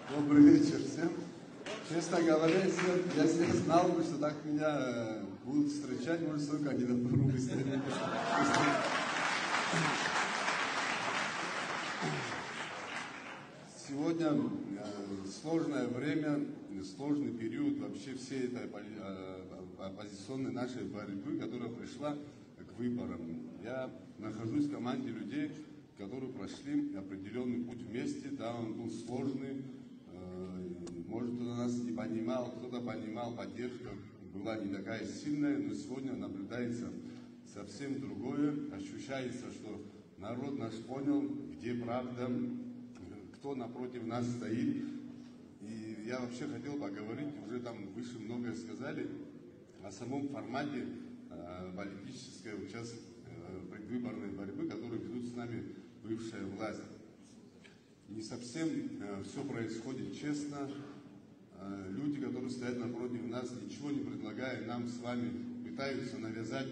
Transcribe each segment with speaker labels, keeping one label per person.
Speaker 1: Добрый вечер всем. Честно говоря, если я знал бы, что так меня будут встречать, может, свою кандидатуру быстрее. Сегодня сложное время, сложный период вообще всей этой оппозиционной нашей борьбы, которая пришла к выборам. Я нахожусь в команде людей, которые прошли определенный путь вместе. Да, он был сложный. Может, кто-то нас не понимал, кто-то понимал, поддержка была не такая сильная, но сегодня наблюдается совсем другое. Ощущается, что народ наш понял, где правда, кто напротив нас стоит. И я вообще хотел поговорить, уже там выше многое сказали, о самом формате политической предвыборной борьбы, которую ведут с нами бывшая власть. Не совсем все происходит честно. Люди, которые стоят напротив нас, ничего не предлагая нам с вами, пытаются навязать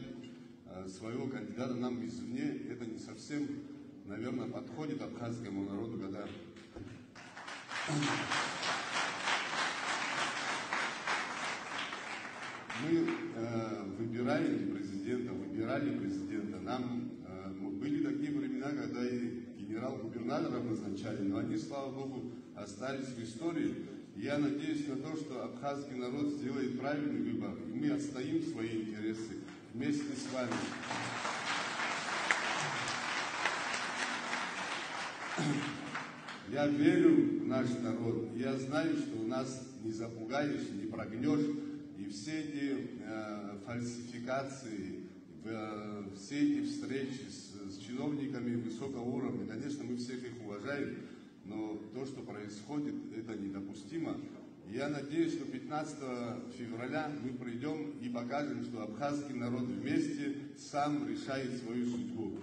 Speaker 1: своего кандидата нам извне. Это не совсем, наверное, подходит абхазскому народу, когда мы выбирали президента. Нам были такие времена, когда и генерал-губернаторов назначали, но они, слава Богу, остались в истории. Я надеюсь на то, что абхазский народ сделает правильный выбор, и мы отстоим свои интересы вместе с вами. Я верю в наш народ, и я знаю, что у нас не запугаешь, не прогнешь, и все эти фальсификации, все эти встречи с чиновниками высокого уровня, конечно, мы всех их уважаем, но то, что происходит, это недопустимо. Я надеюсь, что 15 февраля мы придем и покажем, что абхазский народ вместе сам решает свою судьбу.